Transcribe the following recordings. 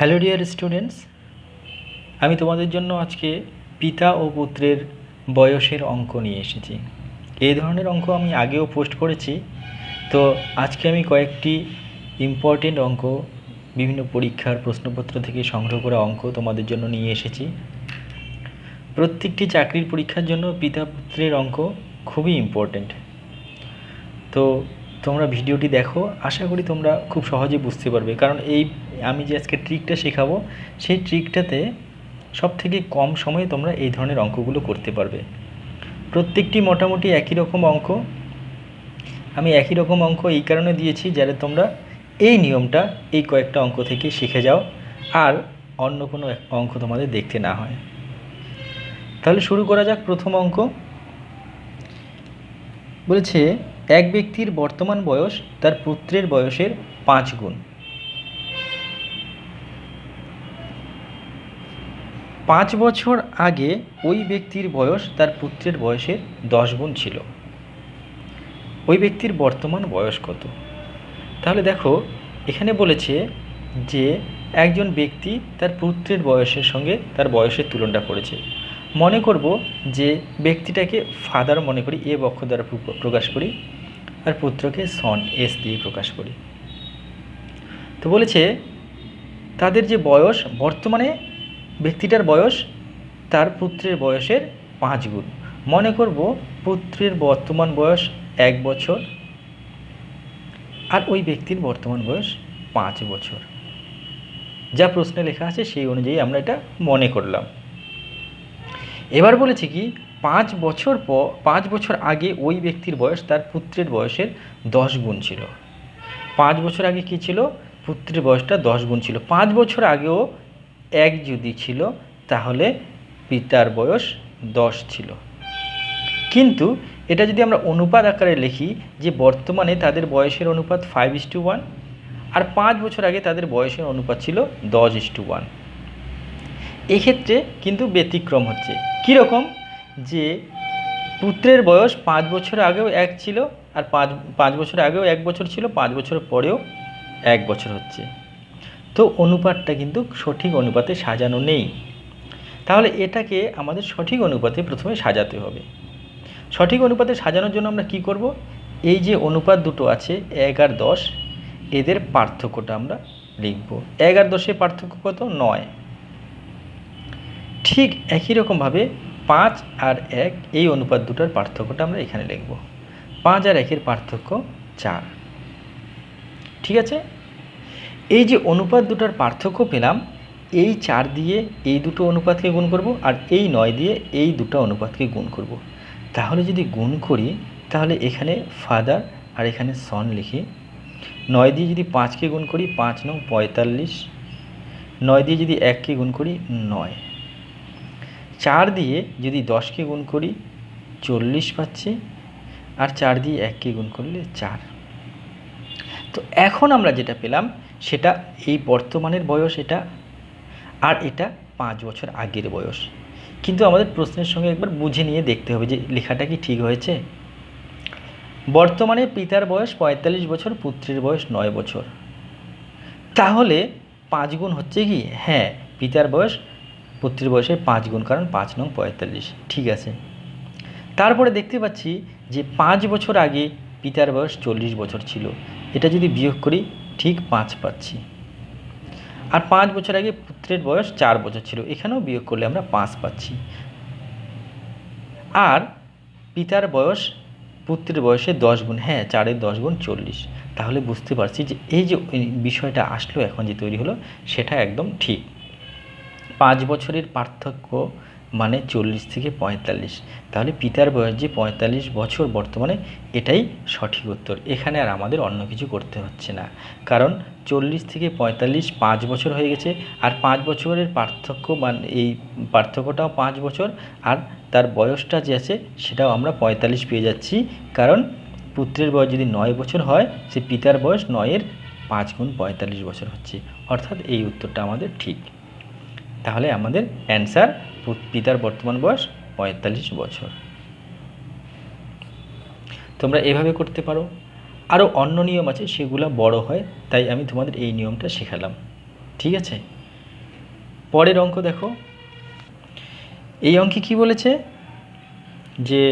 Hello dear students, আমি তোমাদের জন্য আজকে পিতা ও পুত্রের বয়সের অঙ্ক নিয়ে এসেছি। এই ধরনের অঙ্ক আমি আগেও পোস্ট করেছি। তো আজকে আমি কয়েকটি ইম্পর্টেন্ট অঙ্ক, বিভিন্ন পরীক্ষার প্রশ্নপত্র থেকে সংগ্রহ করা অঙ্ক তোমাদের জন্য নিয়ে এসেছি। প্রত্যেকটি চাকরির পরীক্ষার জন্য পিতা পুত্রের অঙ্ক খুবই ইম্পর্টেন্ট। তো তোমরা ভিডিওটি দেখো, আশা করি তোমরা খুব সহজে বুঝতে পারবে, কারণ আমি যে আজকে ট্রিকটা শেখাবো সেই ট্রিকটাতে সবথেকে কম সময়ে তোমরা এই ধরনের অঙ্কগুলো করতে পারবে। প্রত্যেকটি মোটামুটি একই রকম অঙ্ক। আমি একই রকম অঙ্ক এই কারণে দিয়েছি যাতে তোমরা এই নিয়মটা এই কয়েকটা অঙ্ক থেকে শিখে যাও আর অন্য কোনো অঙ্ক তোমাদের দেখতে না হয়। তাহলে শুরু করা যাক। প্রথম অঙ্ক বলেছে, এক ব্যক্তির বর্তমান বয়স তার পুত্রের বয়সের 5 গুণ। 5 বছর আগে ওই ব্যক্তির বয়স তার পুত্রের বয়সের 10 গুণ ছিল। ওই ব্যক্তির বর্তমান বয়স কত? তাহলে দেখো, এখানে বলেছে যে একজন ব্যক্তি তার পুত্রের বয়সের সঙ্গে তার বয়সের তুলনা করেছে। মনে করব যে ব্যক্তিটাকে ফাদার মনে করি, এ অক্ষর দ্বারা প্রকাশ করি, আর পুত্রকে সন, এস দিয়ে প্রকাশ করি। তো বলেছে তাদের যে বয়স, বর্তমানে ব্যক্তিটার বয়স তার পুত্রের বয়সের 5 গুণ। মনে করব পুত্রের বর্তমান বয়স 1 বছর আর ওই ব্যক্তির বর্তমান বয়স 5 বছর। যা প্রশ্নে লেখা আছে সেই অনুযায়ী আমরা এটা মনে করলাম। এবার বলেছে কি, 5 বছর আগে ওই ব্যক্তির বয়স তার পুত্রের বয়সের 10 গুণ ছিল। 5 বছর আগে কি ছিল? পুত্রের বয়সটা 10 গুণ ছিল। 5 বছর আগেও 1 যদি ছিল তাহলে পিতার বয়স 10 ছিল। কিন্তু এটা যদি আমরা অনুপাত আকারে লিখি যে বর্তমানে তাদের বয়সের অনুপাত 5:1 আর 5 বছর আগে তাদের বয়সের অনুপাত ছিল 10:1। এক্ষেত্রে কিন্তু ব্যতিক্রম হচ্ছে। কীরকম? যে পুত্রের বয়স 5 বছর আগেও 1 ছিল আর 5 বছর আগেও 1 বছর ছিল, 5 বছর পরেও 1 বছর হচ্ছে। তো অনুপাতটা কিন্তু সঠিক অনুপাতে সাজানো নেই। তাহলে এটাকে আমাদের সঠিক অনুপাতে প্রথমে সাজাতে হবে। সঠিক অনুপাতে সাজানোর জন্য আমরা কি করব? এই যে অনুপাত দুটো আছে 1 আর 10, এদের পার্থক্যটা আমরা লিখব। 1 আর 10-এর পার্থক্য কত? 9। ঠিক একই রকমভাবে 5 আর 1, এই অনুপাত দুটোর পার্থক্যটা আমরা এখানে লিখব। 5 আর 1-এর পার্থক্য 4। ঠিক আছে? এই যে অনুপাত দুটোর পার্থক্য পেলাম, এই 4 দিয়ে এই দুটো অনুপাতকে গুণ করব আর এই 9 দিয়ে এই দুটো অনুপাতকে গুণ করব। তাহলে যদি গুণ করি তাহলে এখানে ফাদার আর এখানে সন লিখি। 9 দিয়ে যদি 5কে গুণ করি 5 9 45, 9 দিয়ে যদি 1কে গুণ করি 9, 4 দিয়ে যদি 10কে গুণ করি 40 পাচ্ছি, আর 4 দিয়ে 1কে গুণ করলে 4। তো এখন আমরা যেটা পেলাম সেটা এই বর্তমানের বয়স এটা, আর এটা 5 বছর আগের বয়স। কিন্তু আমাদের প্রশ্নের সঙ্গে একবার বুঝে নিয়ে দেখতে হবে যে লেখাটা কি ঠিক হয়েছে। বর্তমানে পিতার বয়স 45 বছর, পুত্রের বয়স 9 বছর। তাহলে 5 গুণ হচ্ছে কি? হ্যাঁ, পিতার বয়স পুত্রের বয়সের 5 গুণ, কারণ 5 9 45। ঠিক আছে। তারপরে দেখতে পাচ্ছি যে 5 বছর আগে পিতার বয়স 40 বছর ছিল। এটা যদি বিয়োগ করি ঠিক 5 পাচ্ছি। আর 5 বছর আগে পুত্রের বয়স 4 বছর ছিল, এখানেও বিয়োগ করলে আমরা 5 পাচ্ছি। আর পিতার বয়স পুত্রের বয়সে 10 গুণ, হ্যাঁ 4-এর 10 গুণ 40। তাহলে বুঝতে পারছি যে এই যে বিষয়টা আসলো এখন যে তৈরি হলো সেটা একদম ঠিক। 5 বছরের পার্থক্য মানে 40 থেকে 45। তাহলে পিতার বয়স যে 45 বছর বর্তমানে, এটাই সঠিক উত্তর। এখানে আর আমাদের অন্য কিছু করতে হচ্ছে না, কারণ 40 থেকে 45 5 বছর হয়ে গেছে। আর 5 বছরের পার্থক্য মানে এই পার্থক্যটাও 5 বছর, আর তার বয়সটা যে আছে সেটাও আমরা 45 পেয়ে যাচ্ছি, কারণ পুত্রের বয়স যদি 9 বছর হয় সে পিতার বয়স 9-এর 5 গুণ 45 বছর হচ্ছে। অর্থাৎ এই উত্তরটা আমাদের ঠিক। তাহলে আমাদের অ্যান্সার পিতার বর্তমান বয়স 45 বছর। তোমরা এভাবে করতে পারো। আরও অন্য নিয়ম আছে, সেগুলো বড় হয়, তাই আমি তোমাদের এই নিয়মটা শেখালাম। ঠিক আছে? পরের অঙ্ক দেখো, এই অঙ্কে কি বলেছে যে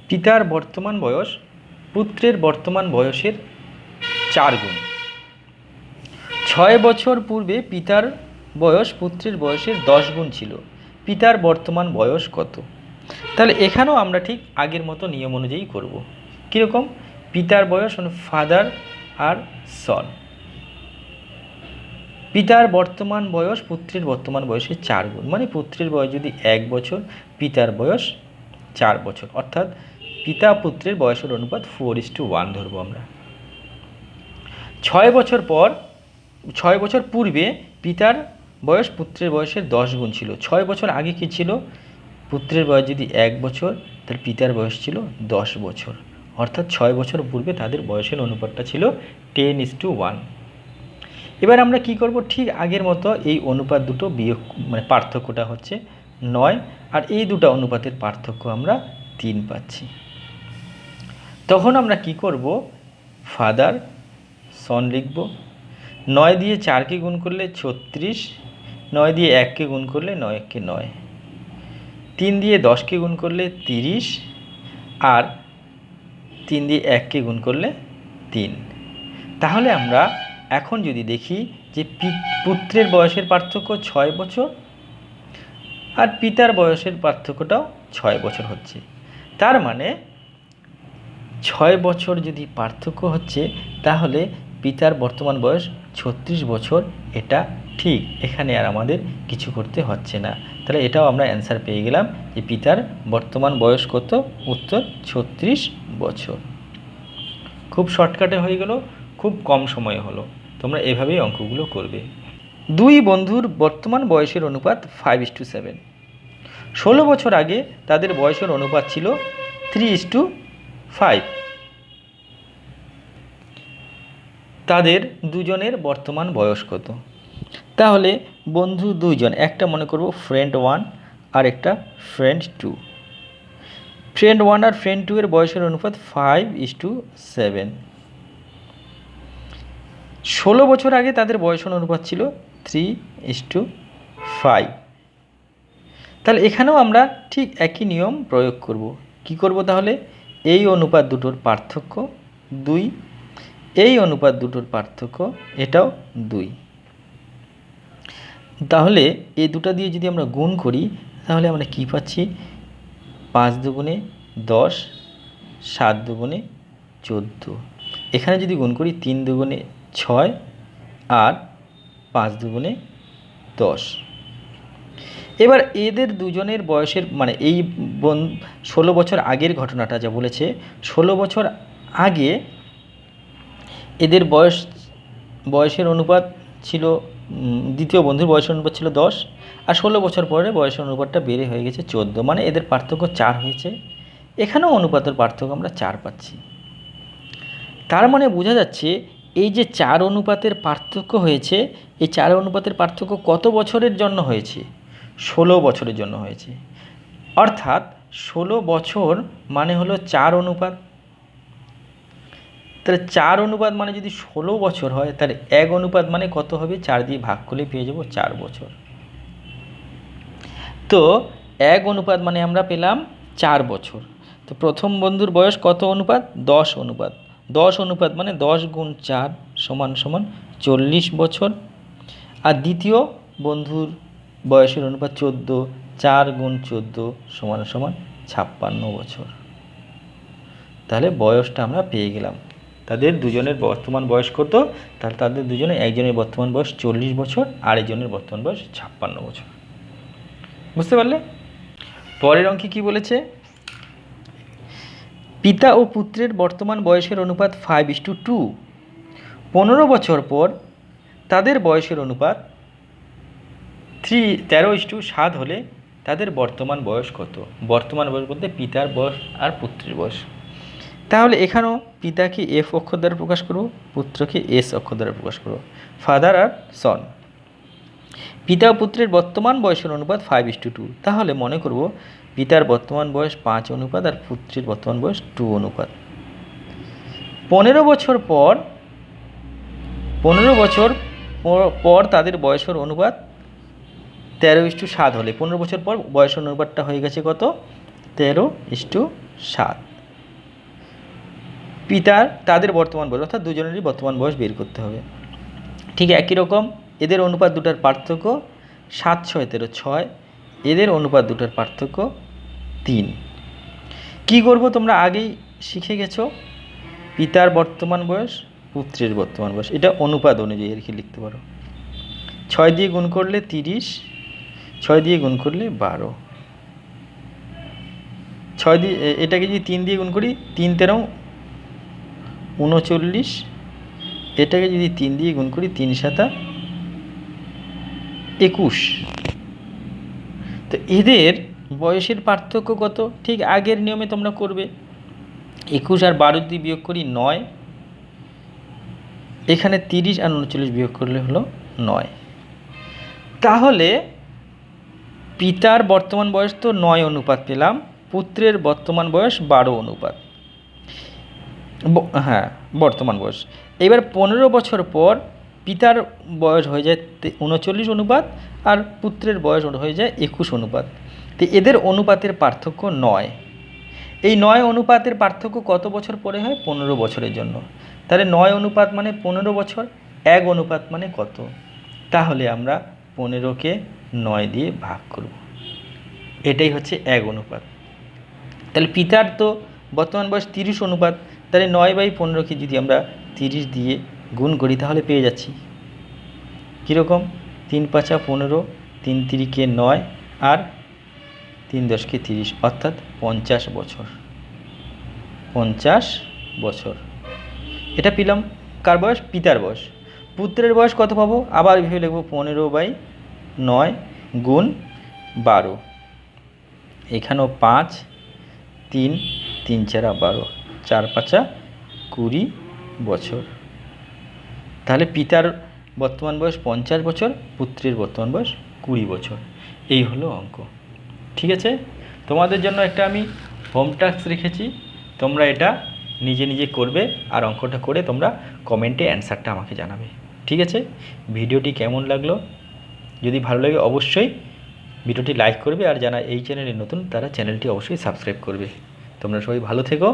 পিতার বর্তমান বয়স পুত্রের বর্তমান বয়সের 4 গুণ। 6 বছর পূর্বে পিতার বয়স পুত্রের বয়সের 10 গুণ ছিল, পিতার বর্তমান বয়স কত? তাহলে এখানেও আমরা ঠিক আগের মতো নিয়ম অনুযায়ী করব। কীরকম? পিতার বয়স মানে ফাদার আর সন, পিতার বর্তমান বয়স পুত্রের বর্তমান বয়সের 4 গুণ, মানে পুত্রের বয়স যদি 1 বছর, পিতার বয়স 4 বছর, অর্থাৎ পিতা পুত্রের বয়সের অনুপাত 4:1 ধরবো আমরা। 6 বছর পূর্বে পিতার বয়স পুত্রের বয়সের 10 গুণ ছিল। 6 বছর আগে কি ছিল? পুত্রের বয়স যদি 1 বছর, তাহলে পিতার বয়স ছিল 10 বছর, অর্থাৎ 6 বছর পূর্বে তাদের বয়সের অনুপাতটা ছিল 10:1। এবার আমরা কি করব? ঠিক আগের মতো এই অনুপাত দুটো বিয়োগ, মানে পার্থক্যটা হচ্ছে 9, আর এই দুটো অনুপাতের পার্থক্য আমরা 3 পাচ্ছি। তখন আমরা কি করব? ফাদার সন লিখব। 9 দিয়ে 4কে গুণ করলে 36, 9 দিয়ে 1কে গুণ করলে 9 9, 3 দিয়ে 10কে গুণ করলে 30, আর 3 দিয়ে 1কে গুণ করলে 3। তাহলে আমরা এখন যদি দেখি যে পুত্রের বয়সের পার্থক্য 6 বছর আর পিতার বয়সের পার্থক্যটাও 6 বছর হচ্ছে, তার মানে 6 বছর যদি পার্থক্য হচ্ছে, তাহলে পিতার বর্তমান বয়স 36 বছর। এটা ঠিক, এখানে আর আমাদের কিছু করতে হচ্ছে না। তাহলে এটাও আমরা অ্যান্সার পেয়ে গেলাম যে পিতার বর্তমান বয়স কত? উত্তর 36 বছর। খুব শর্টকাটে হয়ে গেল, খুব কম সময়ে হলো। তোমরা এভাবেই অঙ্কগুলো করবে। দুই বন্ধুর বর্তমান বয়সের অনুপাত 5:7। 16 বছর আগে তাদের বয়সের অনুপাত ছিল 3:5। তাদের দুজনের বর্তমান বয়স কত? তাহলে বন্ধু দুইজন, একটা মনে করব ফ্রেন্ড 1 আর একটা ফ্রেন্ড 2। ফ্রেন্ড 1 আর ফ্রেন্ড 2 এর বয়সের অনুপাত 5:7। 16 বছর আগে তাদের বয়সের অনুপাত ছিল 3:5। তাহলে এখানেও আমরা ঠিক একই নিয়ম প্রয়োগ করব। কি করব তাহলে? এই অনুপাত দুটোর পার্থক্য 2, এই অনুপাত দুটোর পার্থক্য এটাও 2। তাহলে এই দুটো দিয়ে যদি আমরা গুণ করি, তাহলে আমরা কি পাচ্ছি? 5 দুগুণে 10, 7 দুগুণে 14। এখানে যদি গুণ করি 3 দুগুণে 6 আর 5 দুগুণে 10। এবার এদের দুজনের বয়সের, মানে এই 16 বছর আগের ঘটনাটা যা বলেছে, 16 বছর আগে এদের বয়সের অনুপাত ছিল, দ্বিতীয় বন্ধুর বয়সের অনুপাত ছিল 10, আর 16 বছর পরে বয়সের অনুপাতটা বেড়ে হয়ে গেছে 14, মানে এদের পার্থক্য 4 হয়েছে। এখানেও অনুপাতের পার্থক্য আমরা 4 পাচ্ছি। তার মানে বোঝা যাচ্ছে এই যে 4 অনুপাতের পার্থক্য হয়েছে, এই 4 অনুপাতের পার্থক্য কত বছরের জন্য হয়েছে? 16 বছরের জন্য হয়েছে। অর্থাৎ 16 বছর মানে হলো 4 অনুপাত। তাহলে 4 অনুপাত মানে যদি 16 বছর হয়, তাহলে 1 অনুপাত মানে কত হবে? 4 দিয়ে ভাগ করলে পেয়ে যাব 4 বছর। তো 1 অনুপাত মানে আমরা পেলাম 4 বছর। তো প্রথম বন্ধুর বয়স কত অনুপাত? 10 অনুপাত। 10 অনুপাত মানে 10 গুণ 4 সমান সমান 40 বছর। আর দ্বিতীয় বন্ধুর বয়সের অনুপাত 14, 4 গুণ 14 সমান সমান 56 বছর। তাহলে বয়সটা আমরা পেয়ে গেলাম। তাদের দুজনের বর্তমান বয়স কত? তাহলে তাদের দুজনে, একজনের বর্তমান বয়স 40 বছর আর একজনের বর্তমান বয়স 56 বছর। বুঝতে পারলে? পরের অঙ্কে কি বলেছে? পিতা ও পুত্রের বর্তমান বয়সের অনুপাত 5:2। 15 বছর পর তাদের বয়সের অনুপাত 13:7 হলে তাদের বর্তমান বয়স কত? বর্তমান বয়স বলতে পিতার বয়স আর পুত্রের বয়স। তাহলে এখানেও পিতাকে এফ অক্ষর দ্বারা প্রকাশ করব, পুত্রকে এস অক্ষর দ্বারা প্রকাশ করব, ফাদার আর সন। পিতা ও পুত্রের বর্তমান বয়সের অনুপাত 5:2। তাহলে মনে করব পিতার বর্তমান বয়স 5 অনুপাত আর পুত্রের বর্তমান বয়স 2 অনুপাত। 15 বছর পর 15 বছর পর তাদের বয়সের অনুপাত 13:7 হলে 15 বছর পর বয়সের অনুপাতটা হয়ে গেছে কত? 13:7। পিতার তাদের বর্তমান বয়স অর্থাৎ দুজনেরই বর্তমান বয়স বের করতে হবে। ঠিক একই রকম এদের অনুপাত দুটার পার্থক্য 7, 6, 13, 6। এদের অনুপাত দুটার পার্থক্য 3। কি করব তোমরা আগেই শিখে গেছো, পিতার বর্তমান বয়স, পুত্রের বর্তমান বয়স, এটা অনুপাত অনুযায়ী আর কি লিখতে পারো। 6 দিয়ে গুণ করলে 30, 6 দিয়ে গুণ করলে 12, 6 দিয়ে এটাকে যদি 3 দিয়ে গুণ করি 3 13 39, এটাকে যদি 3 দিয়ে গুণ করি 3 7 21। তো এদের বয়সের পার্থক্য কত? ঠিক আগের নিয়মে তোমরা করবে। 21 আর 12 যদি বিয়োগ করি 9, এখানে 30 আর 39 বিয়োগ করলে হলো 9। তাহলে পিতার বর্তমান বয়স তো 9 অনুপাত পেলাম, পুত্রের বর্তমান বয়স 12 অনুপাত। হ্যাঁ, বর্তমান বয়স। এবার 15 বছর পর পিতার বয়স হয়ে যায় 39 অনুপাত আর পুত্রের বয়স হয়ে যায় 21 অনুপাত। তো এদের অনুপাতের পার্থক্য 9। এই 9 অনুপাতের পার্থক্য কত বছর পরে হয়? 15 বছরের জন্য। তাহলে 9 অনুপাত মানে 15 বছর, 1 অনুপাত মানে কত? তাহলে আমরা 15কে 9 দিয়ে ভাগ করব। এটাই হচ্ছে 1 অনুপাত। তাহলে পিতার তো বর্তমান বয়স 30 অনুপাত, তাহলে 9/15কে যদি আমরা 30 দিয়ে গুণ করি তাহলে পেয়ে যাচ্ছি কীরকম? 3 5 15, 3 3 9 আর 3 10 30, অর্থাৎ 50 বছর। 50 বছর এটা পেলাম। কার বয়স? পিতার বয়স। পুত্রের বয়স কত পাবো? আবার ভেবে লিখব 15/9 গুণ 12, এখানেও 5, 3 3 4 12, 4 5 20 বছর। তাহলে পিতার বর্তমান বয়স 50 বছর, পুত্রের বর্তমান বয়স 20 বছর। এই হলো অঙ্ক। ঠিক আছে, তোমাদের জন্য একটা আমি হোম টাস্ক রেখেছি, তোমরা এটা নিজে নিজে করবে আর অঙ্কটা করে তোমরা কমেন্টে অ্যান্সারটা আমাকে জানাবে। ঠিক আছে, ভিডিওটি কেমন লাগলো? যদি ভালো লাগে অবশ্যই ভিডিওটি লাইক করবে, আর যারা এই চ্যানেলে নতুন তারা চ্যানেলটি অবশ্যই সাবস্ক্রাইব করবে। তোমরা সবাই ভালো থেকো।